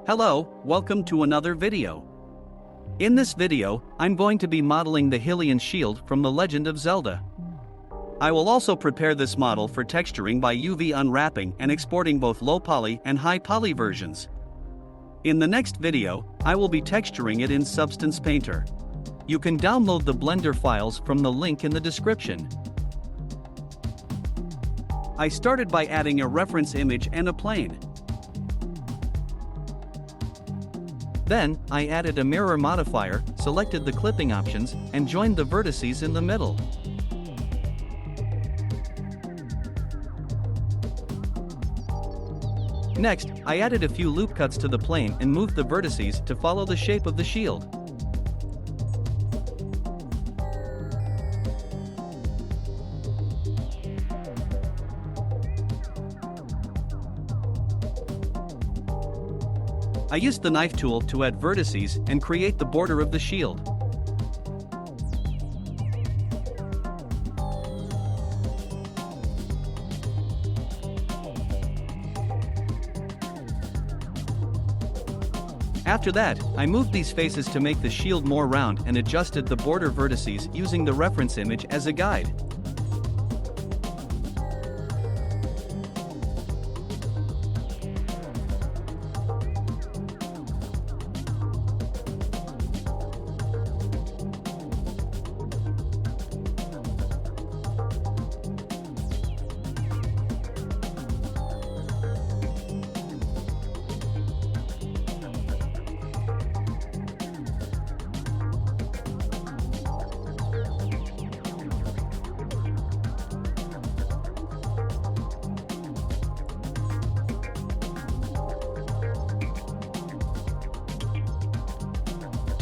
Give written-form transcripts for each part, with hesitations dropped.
Hello, welcome to another video. In this video, I'm going to be modeling the Hylian Shield from the Legend of Zelda. I will also prepare this model for texturing by UV unwrapping and exporting both low poly and high poly versions. In the next video, I will be texturing it in Substance Painter. You can download the Blender files from the link in the description. I started by adding a reference image and a plane. Then, I added a mirror modifier, selected the clipping options, and joined the vertices in the middle. Next, I added a few loop cuts to the plane and moved the vertices to follow the shape of the shield. I used the knife tool to add vertices and create the border of the shield. After that, I moved these faces to make the shield more round and adjusted the border vertices using the reference image as a guide.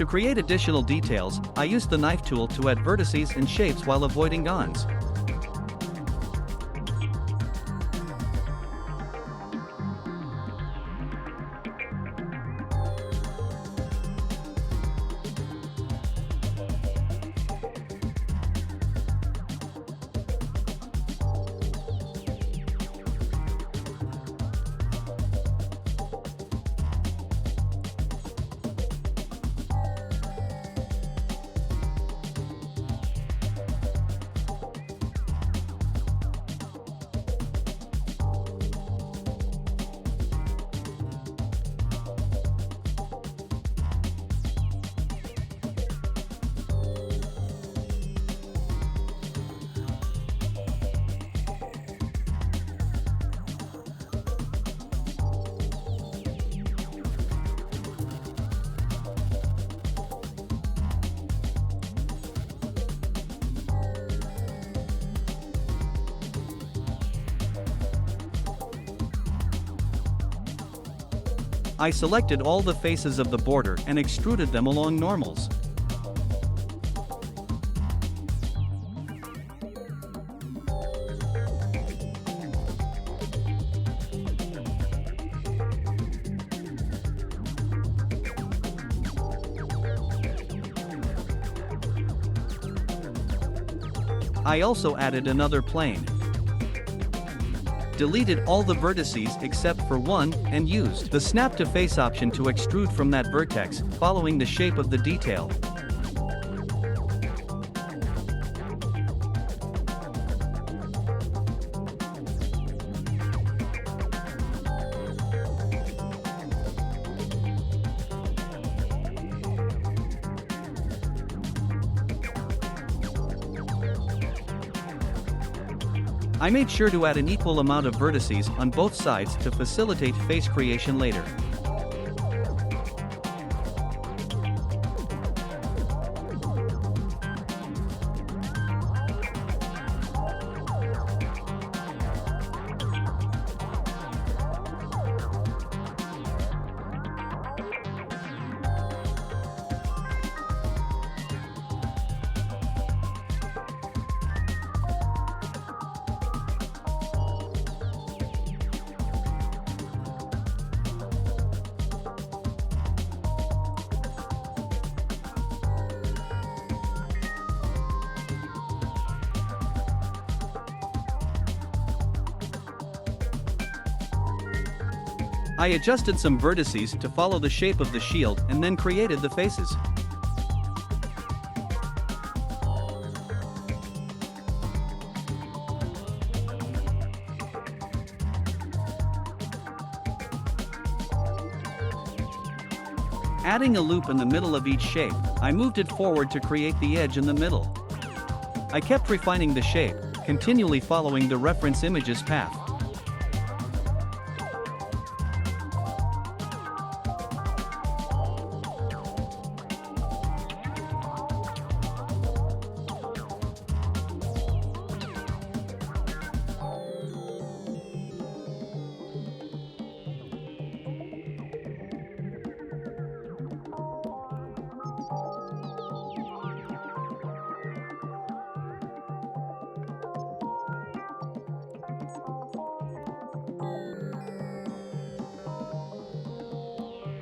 To create additional details, I used the knife tool to add vertices and shapes while avoiding gons. I selected all the faces of the border and extruded them along normals. I also added another plane. Deleted all the vertices except for one, and used the Snap to Face option to extrude from that vertex, following the shape of the detail. I made sure to add an equal amount of vertices on both sides to facilitate face creation later. I adjusted some vertices to follow the shape of the shield and then created the faces. Adding a loop in the middle of each shape, I moved it forward to create the edge in the middle. I kept refining the shape, continually following the reference image's path.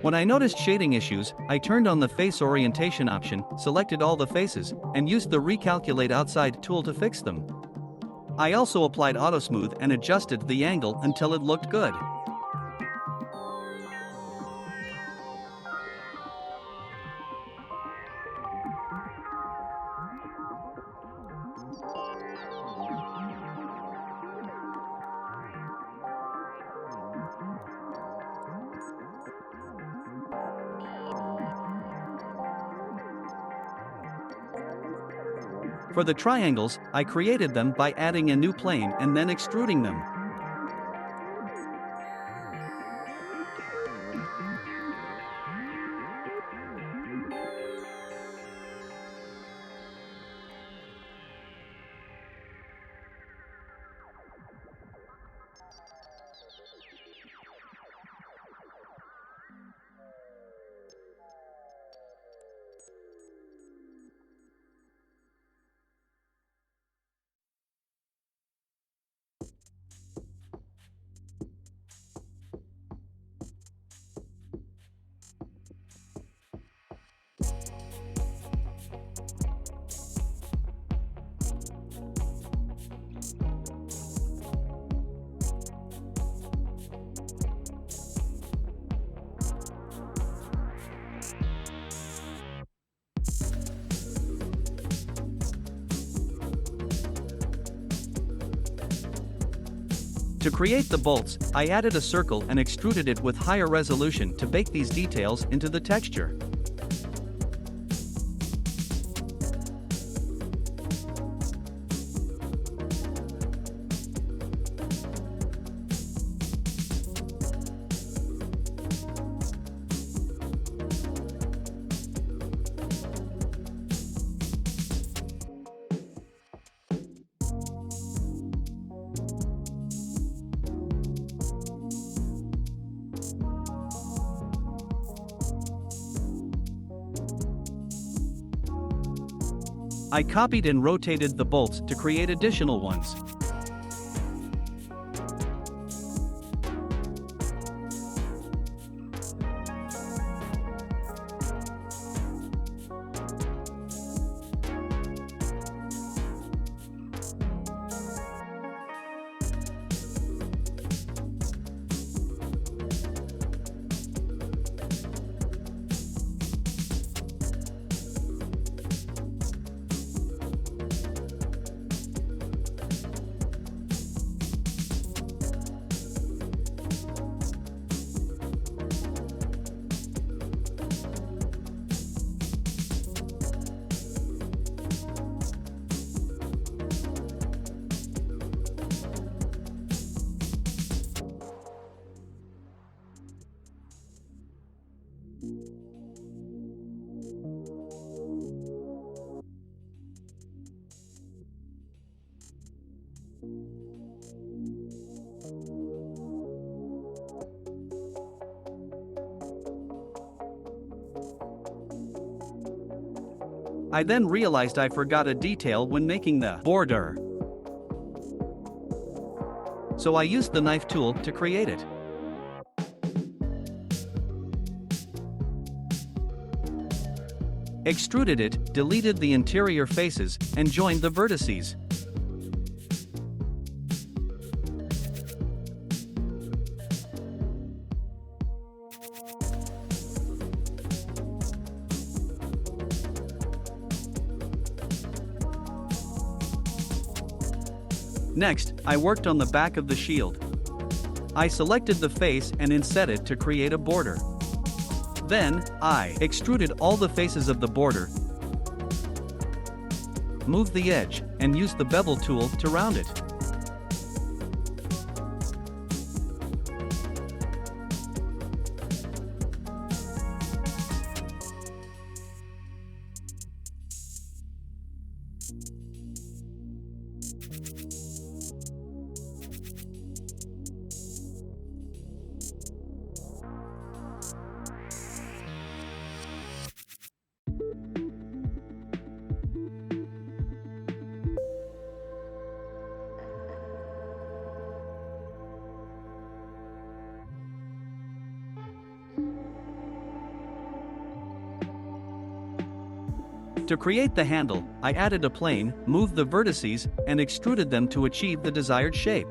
When I noticed shading issues, I turned on the face orientation option, selected all the faces, and used the Recalculate Outside tool to fix them. I also applied Autosmooth and adjusted the angle until it looked good. For the triangles, I created them by adding a new plane and then extruding them. To create the bolts, I added a circle and extruded it with higher resolution to bake these details into the texture. I copied and rotated the bolts to create additional ones. I then realized I forgot a detail when making the border. So I used the knife tool to create it. Extruded it, deleted the interior faces, and joined the vertices. Next, I worked on the back of the shield. I selected the face and inset it to create a border. Then, I extruded all the faces of the border, moved the edge, and used the bevel tool to round it. To create the handle, I added a plane, moved the vertices, and extruded them to achieve the desired shape.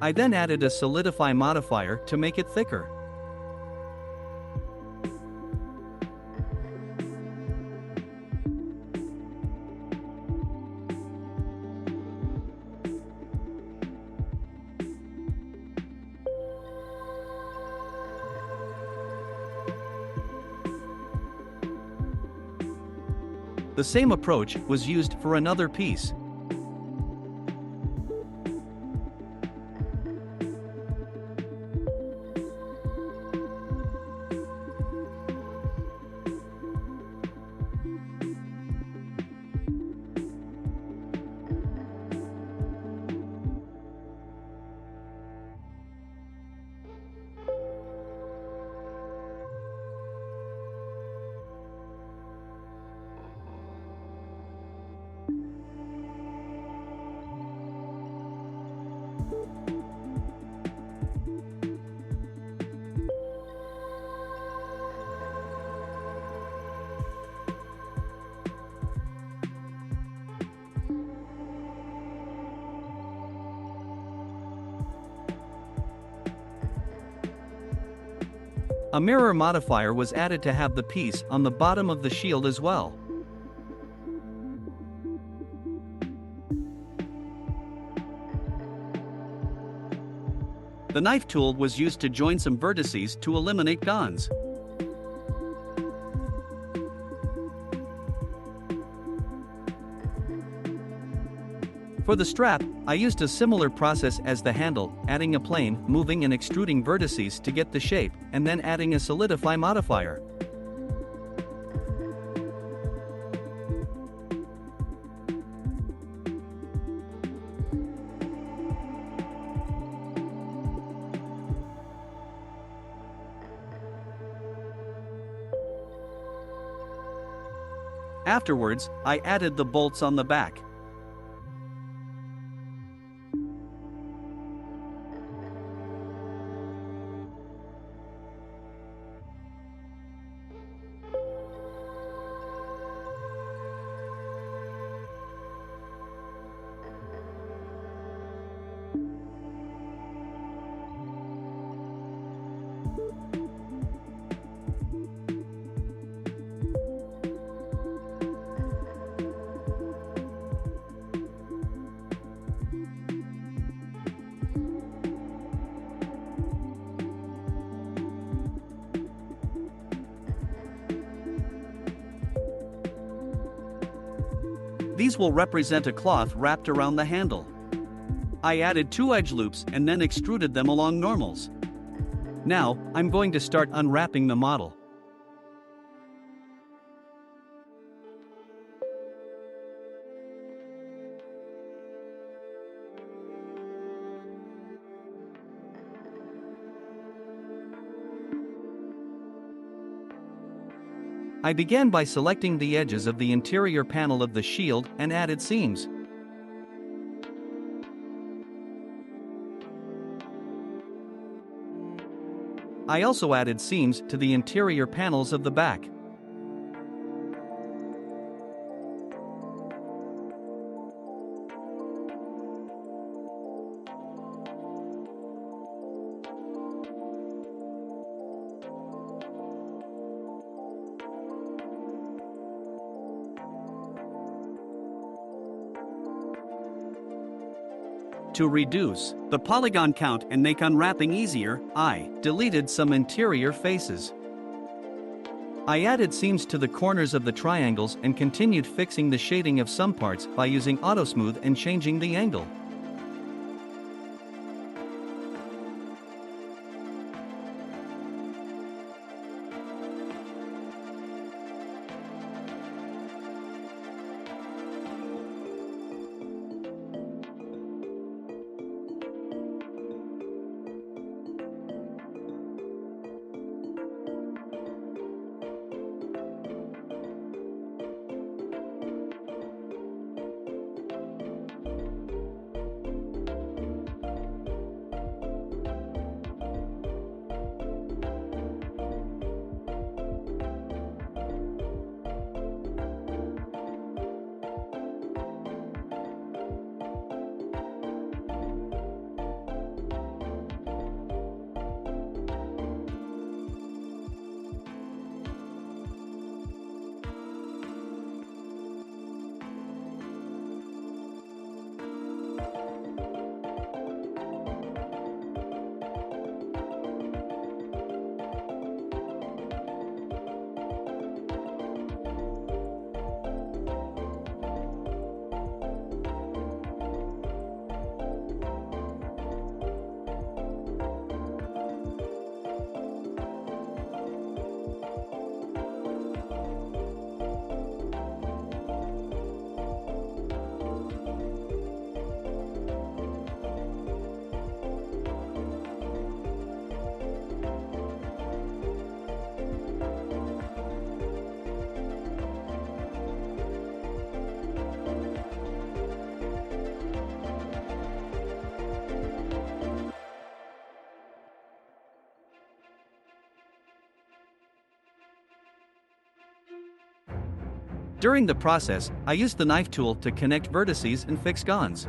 I then added a solidify modifier to make it thicker. The same approach was used for another piece. A mirror modifier was added to have the piece on the bottom of the shield as well. The knife tool was used to join some vertices to eliminate gons. For the strap, I used a similar process as the handle, adding a plane, moving and extruding vertices to get the shape, and then adding a solidify modifier. Afterwards, I added the bolts on the back. These will represent a cloth wrapped around the handle. I added 2 edge loops and then extruded them along normals. Now, I'm going to start unwrapping the model. I began by selecting the edges of the interior panel of the shield and added seams. I also added seams to the interior panels of the back. To reduce the polygon count and make unwrapping easier, I deleted some interior faces. I added seams to the corners of the triangles and continued fixing the shading of some parts by using Autosmooth and changing the angle. During the process, I used the knife tool to connect vertices and fix gons.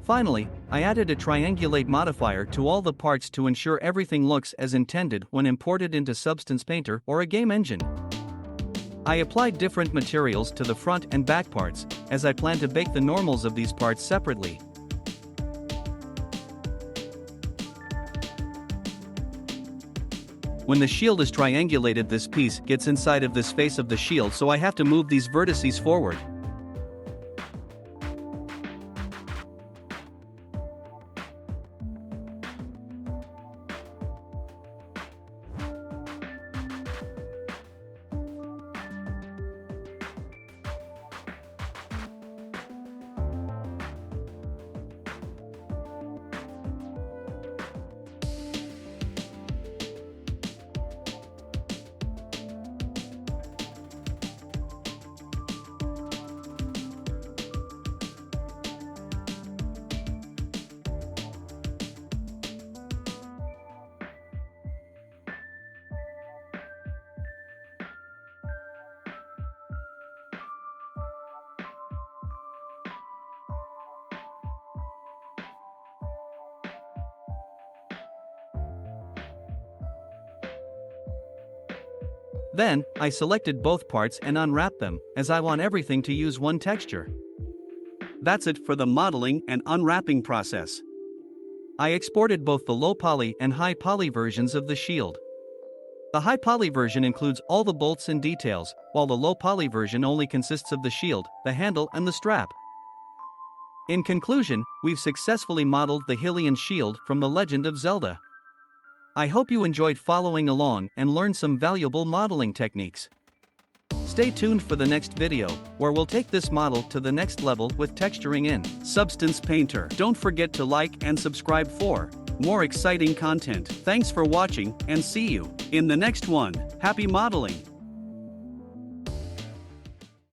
Finally, I added a triangulate modifier to all the parts to ensure everything looks as intended when imported into Substance Painter or a game engine. I applied different materials to the front and back parts, as I plan to bake the normals of these parts separately. When the shield is triangulated, this piece gets inside of this face of the shield, so I have to move these vertices forward. Then, I selected both parts and unwrapped them, as I want everything to use one texture. That's it for the modeling and unwrapping process. I exported both the low poly and high poly versions of the shield. The high poly version includes all the bolts and details, while the low poly version only consists of the shield, the handle and the strap. In conclusion, we've successfully modeled the Hylian Shield from The Legend of Zelda. I hope you enjoyed following along and learned some valuable modeling techniques. Stay tuned for the next video, where we'll take this model to the next level with texturing in Substance Painter. Don't forget to like and subscribe for more exciting content. Thanks for watching, and see you in the next one. Happy modeling!